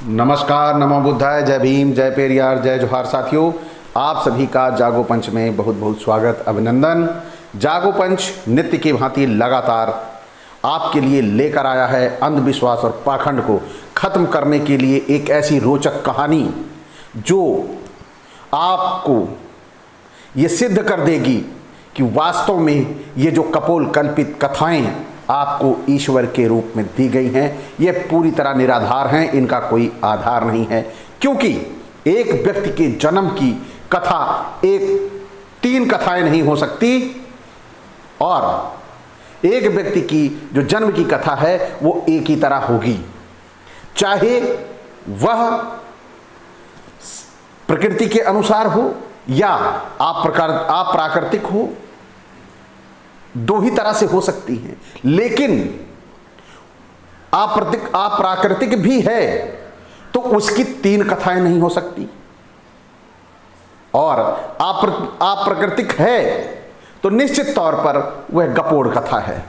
नमस्कार, नमो बुद्धाय, जय भीम, जय पेरियार, जय जोहार। साथियों, आप सभी का जागो पंच में बहुत बहुत स्वागत, अभिनंदन। जागो पंच नित्य की भांति लगातार आपके लिए लेकर आया है अंधविश्वास और पाखंड को खत्म करने के लिए एक ऐसी रोचक कहानी जो आपको ये सिद्ध कर देगी कि वास्तव में ये जो कपोल कल्पित कथाएं आपको ईश्वर के रूप में दी गई हैं, ये पूरी तरह निराधार हैं, इनका कोई आधार नहीं है। क्योंकि एक व्यक्ति के जन्म की कथा तीन कथाएं नहीं हो सकती, और एक व्यक्ति की जो जन्म की कथा है वो एक ही तरह होगी, चाहे वह प्रकृति के अनुसार हो या अप्राकृतिक हो। दो ही तरह से हो सकती हैं, लेकिन अप्राकृतिक भी है तो उसकी तीन कथाएं नहीं हो सकती, और अप्राकृतिक है तो निश्चित तौर पर वह गपोड़ कथा है।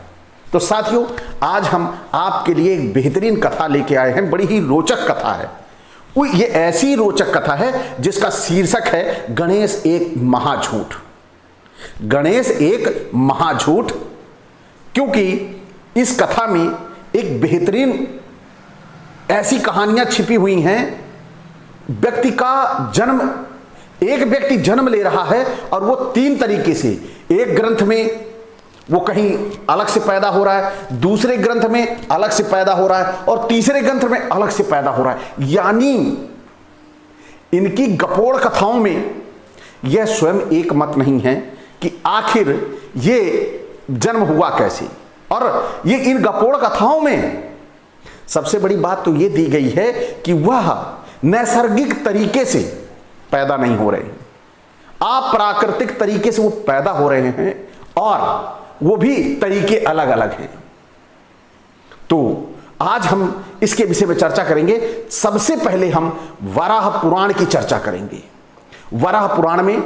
तो साथियों, आज हम आपके लिए एक बेहतरीन कथा लेके आए हैं। बड़ी ही रोचक कथा है। ये ऐसी रोचक कथा है जिसका शीर्षक है गणेश एक महाझूठ। गणेश एक महाझूठ, क्योंकि इस कथा में एक बेहतरीन ऐसी कहानियां छिपी हुई हैं। व्यक्ति का जन्म, एक व्यक्ति जन्म ले रहा है और वो तीन तरीके से, एक ग्रंथ में वो कहीं अलग से पैदा हो रहा है, दूसरे ग्रंथ में अलग से पैदा हो रहा है, और तीसरे ग्रंथ में अलग से पैदा हो रहा है। यानी इनकी गपोड़ कथाओं में यह स्वयं एक मत नहीं है कि आखिर ये जन्म हुआ कैसे। और ये इन गपोड़ कथाओं में सबसे बड़ी बात तो ये दी गई है कि वह नैसर्गिक तरीके से पैदा नहीं हो रहे हैं, अप्राकृतिक तरीके से वो पैदा हो रहे हैं, और वो भी तरीके अलग अलग हैं। तो आज हम इसके विषय में चर्चा करेंगे। सबसे पहले हम वराह पुराण की चर्चा करेंगे। वराह पुराण में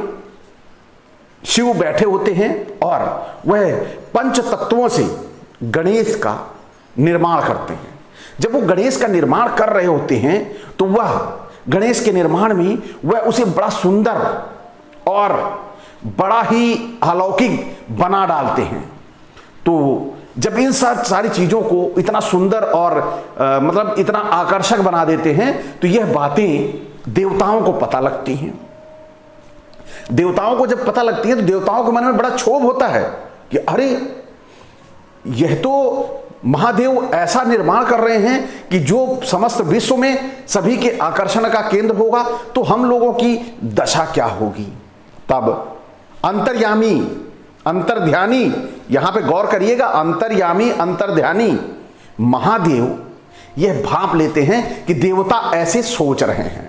शिव बैठे होते हैं और वह पंच तत्वों से गणेश का निर्माण करते हैं। जब वो गणेश का निर्माण कर रहे होते हैं तो वह गणेश के निर्माण में वह उसे बड़ा सुंदर और बड़ा ही अलौकिक बना डालते हैं। तो जब इन सारी चीजों को इतना सुंदर और मतलब इतना आकर्षक बना देते हैं तो यह बातें देवताओं को पता लगती हैं। देवताओं को जब पता लगती है तो देवताओं के मन में बड़ा क्षोभ होता है कि अरे, यह तो महादेव ऐसा निर्माण कर रहे हैं कि जो समस्त विश्व में सभी के आकर्षण का केंद्र होगा, तो हम लोगों की दशा क्या होगी। तब अंतर्यामी, अंतर्ध्यानी, यहां पे गौर करिएगा, अंतर्यामी अंतर्ध्यानी महादेव यह भांप लेते हैं कि देवता ऐसे सोच रहे हैं।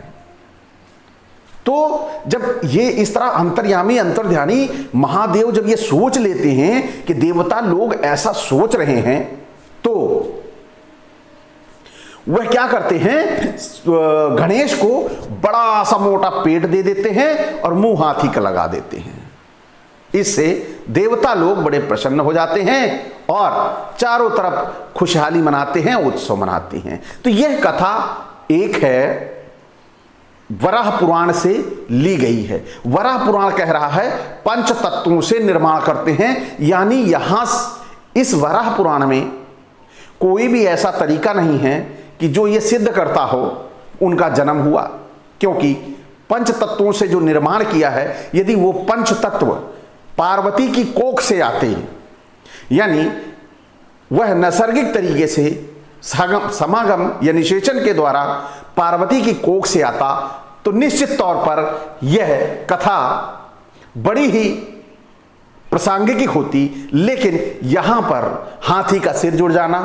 तो जब ये इस तरह अंतर्यामी अंतर्ध्यानी महादेव जब ये सोच लेते हैं कि देवता लोग ऐसा सोच रहे हैं, तो वह क्या करते हैं, गणेश को बड़ा सा मोटा पेट दे देते हैं और मुंह हाथी का लगा देते हैं। इससे देवता लोग बड़े प्रसन्न हो जाते हैं और चारों तरफ खुशहाली मनाते हैं, उत्सव मनाते हैं। तो यह कथा एक है, वराह पुराण से ली गई है। वराह पुराण कह रहा है पंच तत्वों से निर्माण करते हैं, यानी यहां इस वराह पुराण में कोई भी ऐसा तरीका नहीं है कि जो ये सिद्ध करता हो उनका जन्म हुआ। क्योंकि पंच तत्वों से जो निर्माण किया है, यदि वो पंच तत्व पार्वती की कोख से आते, यानी वह नैसर्गिक तरीके से समागम या निषेचन के द्वारा पार्वती की कोख से आता, तो निश्चित तौर पर यह कथा बड़ी ही प्रासंगिक होती। लेकिन यहां पर हाथी का सिर जुड़ जाना,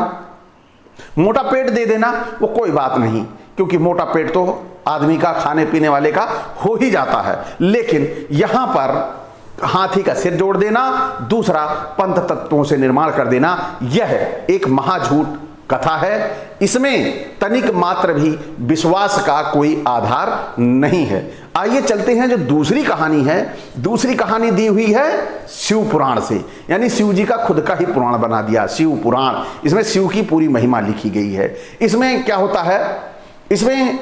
मोटा पेट दे देना, वो कोई बात नहीं, क्योंकि मोटा पेट तो आदमी का, खाने पीने वाले का हो ही जाता है। लेकिन यहां पर हाथी का सिर जोड़ देना, दूसरा पंच तत्वों से निर्माण कर देना, यह एक महाझूठ कथा है। इसमें तनिक मात्र भी विश्वास का कोई आधार नहीं है। आइए चलते हैं जो दूसरी कहानी है। दूसरी कहानी दी हुई है शिव पुराण से, यानी शिव जी का खुद का ही पुराण बना दिया, शिव पुराण। इसमें शिव की पूरी महिमा लिखी गई है। इसमें क्या होता है, इसमें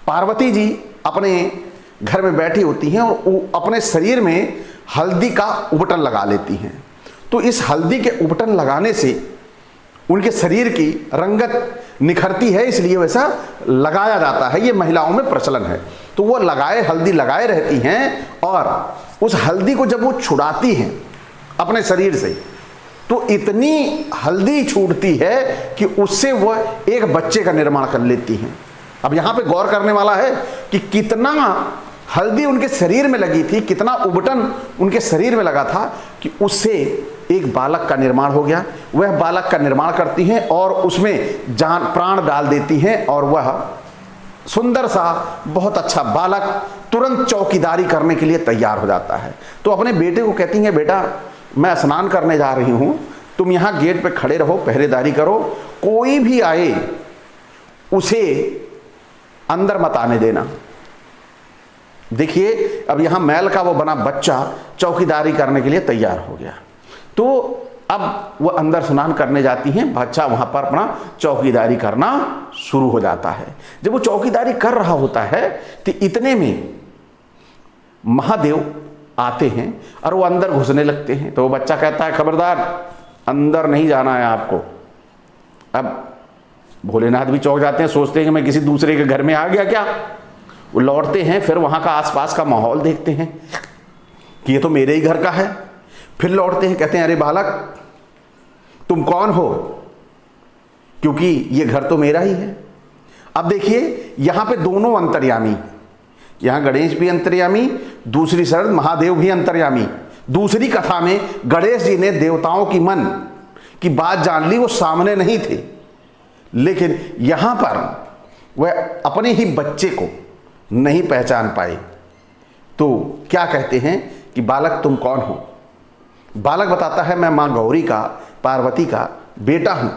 पार्वती जी अपने घर में बैठी होती हैं और वो अपने शरीर में हल्दी का उबटन लगा लेती हैं। तो इस हल्दी के उबटन लगाने से उनके शरीर की रंगत निखरती है, इसलिए वैसा लगाया जाता है। ये महिलाओं में प्रचलन है। तो वो हल्दी लगाए रहती हैं और उस हल्दी को जब वो छुड़ाती हैं अपने शरीर से तो इतनी हल्दी छूटती है कि उससे वह एक बच्चे का निर्माण कर लेती हैं। अब यहाँ पे गौर करने वाला है कि कितना हल्दी उनके शरीर में लगी थी, कितना उबटन उनके शरीर में लगा था कि उससे एक बालक का निर्माण हो गया। वह बालक का निर्माण करती हैं और उसमें जान प्राण डाल देती हैं और वह सुंदर सा बहुत अच्छा बालक तुरंत चौकीदारी करने के लिए तैयार हो जाता है। तो अपने बेटे को कहती हैं, बेटा मैं स्नान करने जा रही हूँ, तुम यहाँ गेट पे खड़े रहो, पहरेदारी करो, कोई भी आए उसे अंदर मत आने देना। देखिए अब यहाँ मैल का वो बना बच्चा चौकीदारी करने के लिए तैयार हो गया। तो अब वो अंदर स्नान करने जाती हैं, बच्चा वहाँ पर अपना चौकीदारी करना शुरू हो जाता है। जब वो चौकीदारी कर रहा होता है तो इतने में महादेव आते हैं और वो अंदर घुसने लगते हैं। तो वो बच्चा कहता है, खबरदार अंदर नहीं जाना है आपको। अब भोलेनाथ भी चौंक जाते हैं, सोचते हैं कि मैं किसी दूसरे के घर में आ गया क्या। वो लौटते हैं, फिर वहाँ का आसपास का माहौल देखते हैं कि ये तो मेरे ही घर का है। फिर लौटते हैं, कहते हैं, अरे बालक तुम कौन हो, क्योंकि ये घर तो मेरा ही है। अब देखिए यहाँ पे दोनों अंतर्यामी, यहाँ गणेश भी अंतर्यामी, दूसरी शरण महादेव भी अंतर्यामी। दूसरी कथा में गणेश जी ने देवताओं की मन की बात जान ली, वो सामने नहीं थे, लेकिन यहाँ पर वह अपने ही बच्चे को नहीं पहचान पाए। तो क्या कहते हैं कि बालक तुम कौन हो। बालक बताता है, मैं माँ गौरी का, पार्वती का बेटा हूँ।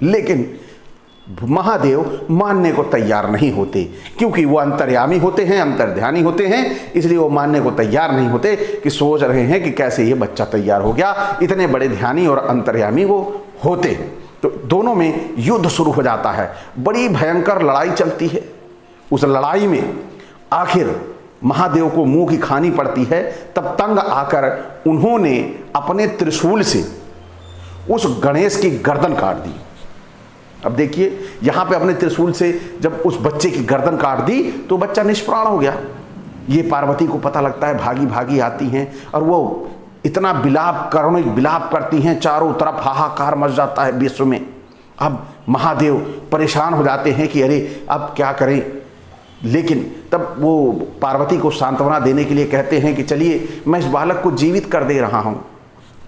लेकिन महादेव मानने को तैयार नहीं होते, क्योंकि वो अंतर्यामी होते हैं, अंतर्ध्यानी होते हैं, इसलिए वो मानने को तैयार नहीं होते कि सोच रहे हैं कि कैसे ये बच्चा तैयार हो गया। इतने बड़े ध्यानी और अंतर्यामी वो होते हैं। तो दोनों में युद्ध शुरू हो जाता है, बड़ी भयंकर लड़ाई चलती है। उस लड़ाई में आखिर महादेव को मुंह की खानी पड़ती है। तब तंग आकर उन्होंने अपने त्रिशूल से उस गणेश की गर्दन काट दी। अब देखिए यहाँ पे अपने त्रिशूल से जब उस बच्चे की गर्दन काट दी तो बच्चा निष्प्राण हो गया। ये पार्वती को पता लगता है, भागी भागी आती हैं और वो इतना विलाप, करुणिक विलाप करती हैं, चारों तरफ हाहाकार मच जाता है विश्व में। अब महादेव परेशान हो जाते हैं कि अरे अब क्या करें। लेकिन तब वो पार्वती को सांत्वना देने के लिए कहते हैं कि चलिए मैं इस बालक को जीवित कर दे रहा हूँ।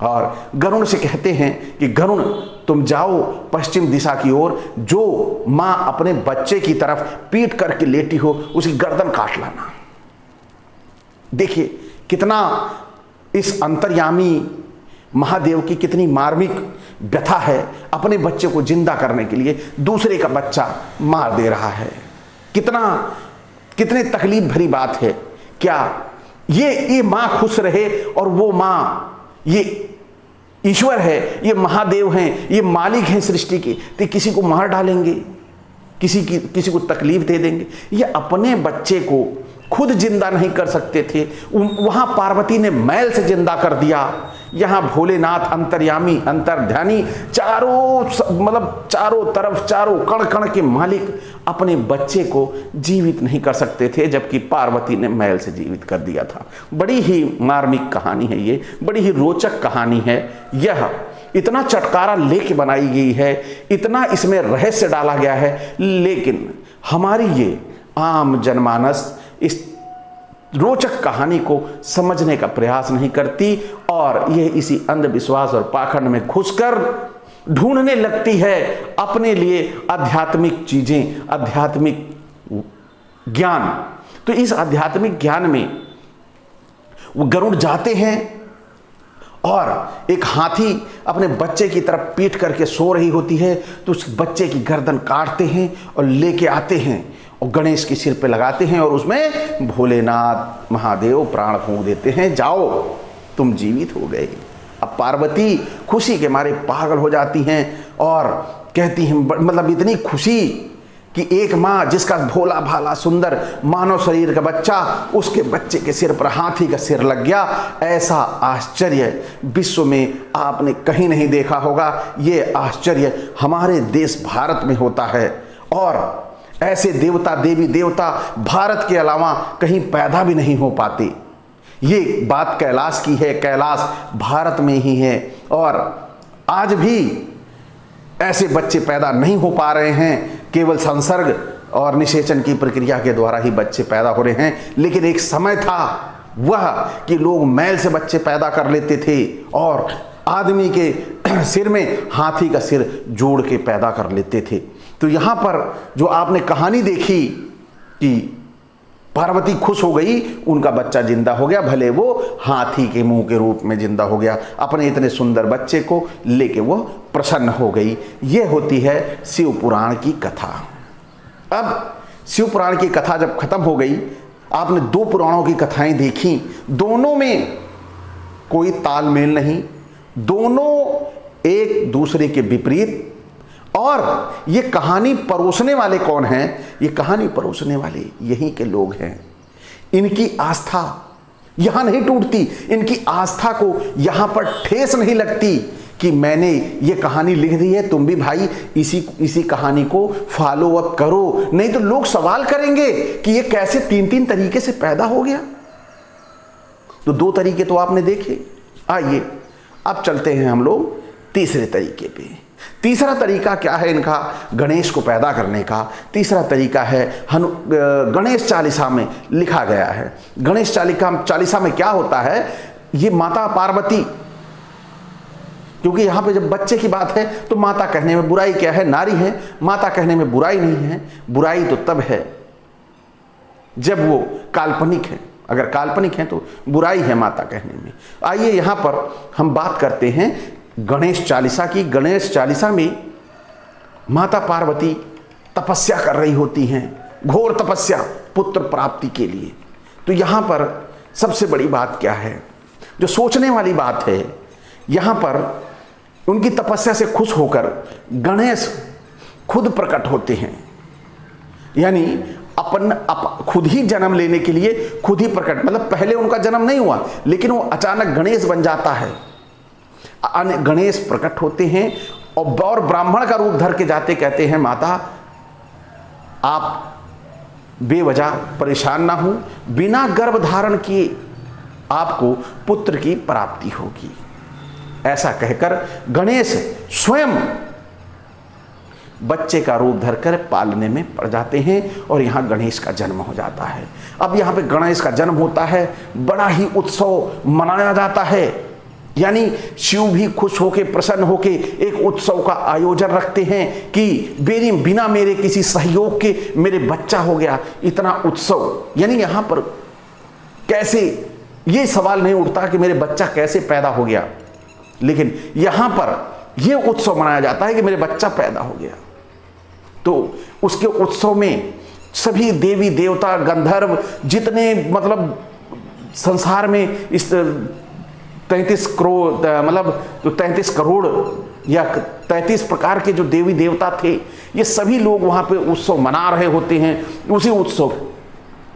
और गरुण से कहते हैं कि गरुण तुम जाओ पश्चिम दिशा की ओर, जो माँ अपने बच्चे की तरफ पीट करके लेटी हो उसकी गर्दन काट लाना। देखिए कितना इस अंतर्यामी महादेव की कितनी मार्मिक व्यथा है, अपने बच्चे को जिंदा करने के लिए दूसरे का बच्चा मार दे रहा है। कितने तकलीफ भरी बात है। क्या ये माँ खुश रहे और वो माँ, ये ईश्वर है, ये महादेव हैं, ये मालिक हैं सृष्टि के, तो किसी को मार डालेंगे, किसी को तकलीफ दे देंगे। ये अपने बच्चे को खुद जिंदा नहीं कर सकते थे, वहां पार्वती ने मैल से जिंदा कर दिया। यहाँ भोलेनाथ अंतर्यामी, अंतर्ध्यानी, चारों तरफ, चारों कण कण के मालिक अपने बच्चे को जीवित नहीं कर सकते थे, जबकि पार्वती ने मैल से जीवित कर दिया था। बड़ी ही मार्मिक कहानी है ये, बड़ी ही रोचक कहानी है। यह इतना चटकारा लेके बनाई गई है, इतना इसमें रहस्य डाला गया है, लेकिन हमारी ये आम जनमानस इस रोचक कहानी को समझने का प्रयास नहीं करती और यह इसी अंधविश्वास और पाखंड में घुसकर ढूंढने लगती है अपने लिए आध्यात्मिक चीजें, आध्यात्मिक ज्ञान। तो इस आध्यात्मिक ज्ञान में वो गरुड़ जाते हैं और एक हाथी अपने बच्चे की तरफ पीट करके सो रही होती है, तो उस बच्चे की गर्दन काटते हैं और लेके आते हैं और गणेश के सिर पे लगाते हैं और उसमें भोलेनाथ महादेव प्राण फूंक देते हैं, जाओ तुम जीवित हो गए, अब पार्वती खुशी के मारे पागल हो जाती हैं और कहती हैं, मतलब इतनी खुशी कि एक माँ जिसका भोला भाला सुंदर मानव शरीर का बच्चा, उसके बच्चे के सिर पर हाथी का सिर लग गया। ऐसा आश्चर्य विश्व में आपने कहीं नहीं देखा होगा। ये आश्चर्य हमारे देश भारत में होता है और ऐसे देवता देवी देवता भारत के अलावा कहीं पैदा भी नहीं हो पाते। ये बात कैलाश की है, कैलाश भारत में ही है और आज भी ऐसे बच्चे पैदा नहीं हो पा रहे हैं। केवल संसर्ग और निषेचन की प्रक्रिया के द्वारा ही बच्चे पैदा हो रहे हैं। लेकिन एक समय था वह कि लोग मैल से बच्चे पैदा कर लेते थे और आदमी के सिर में हाथी का सिर जोड़ के पैदा कर लेते थे। तो यहाँ पर जो आपने कहानी देखी कि पार्वती खुश हो गई, उनका बच्चा जिंदा हो गया, भले वो हाथी के मुंह के रूप में जिंदा हो गया। अपने इतने सुंदर बच्चे को लेके वो प्रसन्न हो गई। ये होती है शिव पुराण की कथा। अब शिव पुराण की कथा जब खत्म हो गई, आपने दो पुराणों की कथाएं देखी, दोनों में कोई तालमेल नहीं, दोनों एक दूसरे के विपरीत। और ये कहानी परोसने वाले कौन हैं? ये कहानी परोसने वाले यहीं के लोग हैं। इनकी आस्था यहां नहीं टूटती, इनकी आस्था को यहां पर ठेस नहीं लगती कि मैंने ये कहानी लिख दी है, तुम भी भाई इसी कहानी को फॉलो अप करो, नहीं तो लोग सवाल करेंगे कि ये कैसे तीन तीन तरीके से पैदा हो गया। तो दो तरीके तो आपने देखे। आइए अब चलते हैं हम लोग तीसरे तरीके पे। तीसरा तरीका क्या है इनका गणेश को पैदा करने का? तीसरा तरीका है गणेश चालीसा में लिखा गया है। गणेश चालीसा में क्या होता है, ये माता पार्वती, क्योंकि यहां पे जब बच्चे की बात है तो माता कहने में बुराई क्या है? नारी है, माता कहने में बुराई नहीं है। बुराई तो तब है जब वो काल्पनिक है, अगर काल्पनिक है तो बुराई है माता कहने में। आइए यहां पर हम बात करते हैं गणेश चालीसा की। गणेश चालीसा में माता पार्वती तपस्या कर रही होती हैं, घोर तपस्या पुत्र प्राप्ति के लिए। तो यहां पर सबसे बड़ी बात क्या है, जो सोचने वाली बात है, यहां पर उनकी तपस्या से खुश होकर गणेश खुद प्रकट होते हैं। यानी खुद ही जन्म लेने के लिए खुद ही प्रकट, मतलब पहले उनका जन्म नहीं हुआ लेकिन वो अचानक गणेश बन जाता है। गणेश प्रकट होते हैं और ब्राह्मण का रूप धर के जाते, कहते हैं माता आप बेवजह परेशान ना हो, बिना गर्भ धारण किए आपको पुत्र की प्राप्ति होगी। ऐसा कहकर गणेश स्वयं बच्चे का रूप धरकर पालने में पड़ जाते हैं और यहाँ गणेश का जन्म हो जाता है। अब यहाँ पे गणेश का जन्म होता है, बड़ा ही उत्सव मनाया जाता है। यानी शिव भी खुश होके प्रसन्न होके एक उत्सव का आयोजन रखते हैं कि बिना मेरे किसी सहयोग के मेरे बच्चा हो गया। इतना उत्सव, यानी यहाँ पर कैसे ये सवाल नहीं उठता कि मेरे बच्चा कैसे पैदा हो गया, लेकिन यहाँ पर यह उत्सव मनाया जाता है कि मेरे बच्चा पैदा हो गया। तो उसके उत्सव में सभी देवी देवता गंधर्व जितने मतलब संसार में इस 33 करोड़ मतलब जो 33 करोड़ या 33 प्रकार के जो देवी देवता थे, ये सभी लोग वहाँ पे उत्सव मना रहे होते हैं। उसी उत्सव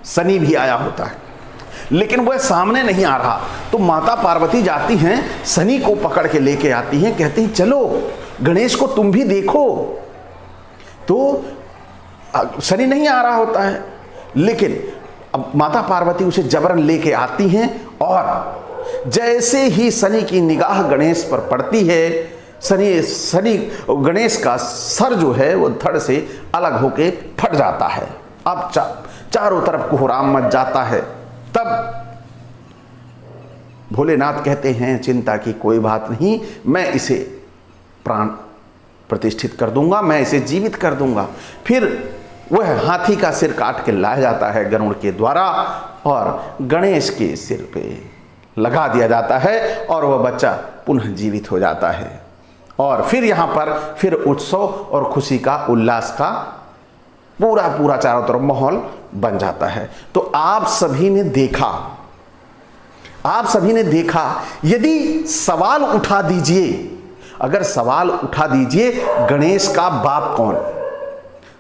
शनि भी आया होता है, लेकिन वह सामने नहीं आ रहा। तो माता पार्वती जाती हैं, शनि को पकड़ के लेके आती हैं, कहती हैं चलो गणेश को तुम भी देखो। तो शनि नहीं आ रहा होता है, लेकिन अब माता पार्वती उसे जबरन लेके आती हैं और जैसे ही शनि की निगाह गणेश पर पड़ती है, शनि गणेश का सर जो है वो धड़ से अलग होके फट जाता है। अब चारों तरफ कोहराम मच जाता है। तब भोलेनाथ कहते हैं चिंता की कोई बात नहीं, मैं इसे प्राण प्रतिष्ठित कर दूंगा, मैं इसे जीवित कर दूंगा। फिर वह हाथी का सिर काट के लाया जाता है गरुड़ के द्वारा और गणेश के सिर पे लगा दिया जाता है और वह बच्चा पुनः जीवित हो जाता है। और फिर यहाँ पर फिर उत्सव और खुशी का, उल्लास का पूरा चारों तरफ माहौल बन जाता है। तो आप सभी ने देखा, आप सभी ने देखा, यदि सवाल उठा दीजिए, अगर सवाल उठा दीजिए गणेश का बाप कौन,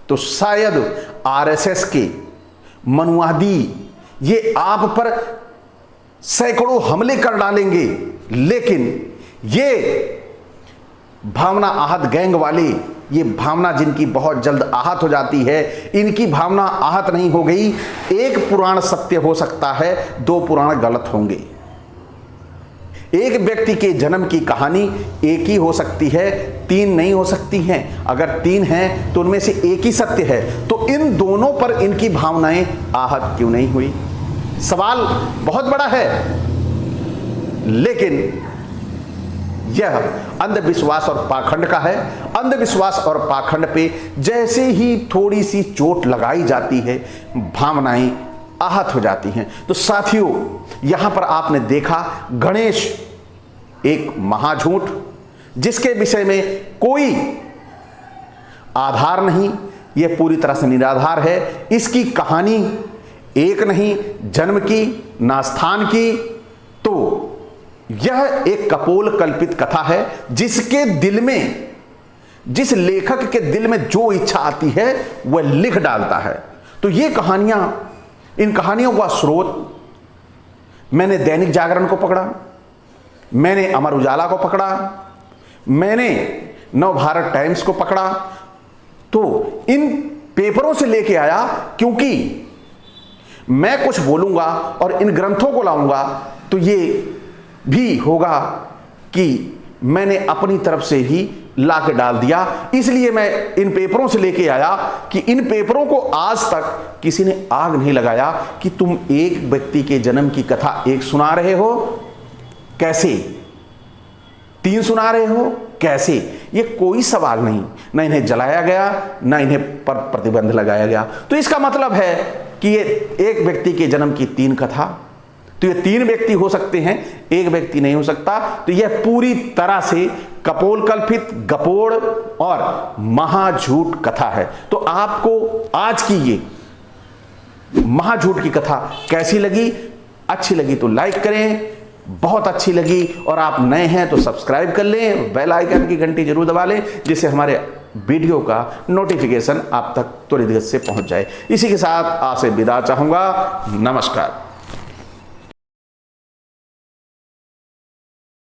तो शायद आरएसएस के मनुवादी ये आप पर सैकड़ों हमले कर डालेंगे, लेकिन ये भावना आहत गैंग वाले, ये भावना जिनकी बहुत जल्द आहत हो जाती है, इनकी भावना आहत नहीं हो गई। एक पुराण सत्य हो सकता है, दो पुराण गलत होंगे। एक व्यक्ति के जन्म की कहानी एक ही हो सकती है, तीन नहीं हो सकती हैं। अगर तीन हैं तो उनमें से एक ही सत्य है, तो इन दोनों पर इनकी भावनाएं आहत क्यों नहीं हुई? सवाल बहुत बड़ा है, लेकिन यह अंधविश्वास और पाखंड का है। अंधविश्वास और पाखंड पे जैसे ही थोड़ी सी चोट लगाई जाती है, भावनाएं आहत हो जाती हैं। तो साथियों, यहां पर आपने देखा गणेश एक महाझूठ, जिसके विषय में कोई आधार नहीं, यह पूरी तरह से निराधार है। इसकी कहानी एक नहीं जन्म की ना स्थान की, तो यह एक कपोल कल्पित कथा है, जिसके दिल में, जिस लेखक के दिल में जो इच्छा आती है वह लिख डालता है। तो ये कहानियां, इन कहानियों का स्रोत मैंने दैनिक जागरण को पकड़ा, मैंने अमर उजाला को पकड़ा, मैंने नवभारत टाइम्स को पकड़ा। तो इन पेपरों से लेके आया, क्योंकि मैं कुछ बोलूंगा और इन ग्रंथों को लाऊंगा तो ये भी होगा कि मैंने अपनी तरफ से ही ला के डाल दिया। इसलिए मैं इन पेपरों से लेके आया कि इन पेपरों को आज तक किसी ने आग नहीं लगाया कि तुम एक व्यक्ति के जन्म की कथा एक सुना रहे हो, कैसे तीन सुना रहे हो, कैसे? ये कोई सवाल नहीं, ना इन्हें जलाया गया, ना इन्हें पर प्रतिबंध लगाया गया। तो इसका मतलब है कि ये एक व्यक्ति के जन्म की तीन कथा, तो ये तीन व्यक्ति हो सकते हैं, एक व्यक्ति नहीं हो सकता। तो यह पूरी तरह से कपोल कल्पित, गपोड़ और महाझूठ कथा है। तो आपको आज की ये महाझूठ की कथा कैसी लगी? अच्छी लगी तो लाइक करें, बहुत अच्छी लगी और आप नए हैं तो सब्सक्राइब कर लें, बेल आइकन की घंटी जरूर दबा लें, जिससे हमारे वीडियो का नोटिफिकेशन आप तक त्वरित गति से पहुंच जाए। इसी के साथ आपसे विदा चाहूंगा। नमस्कार।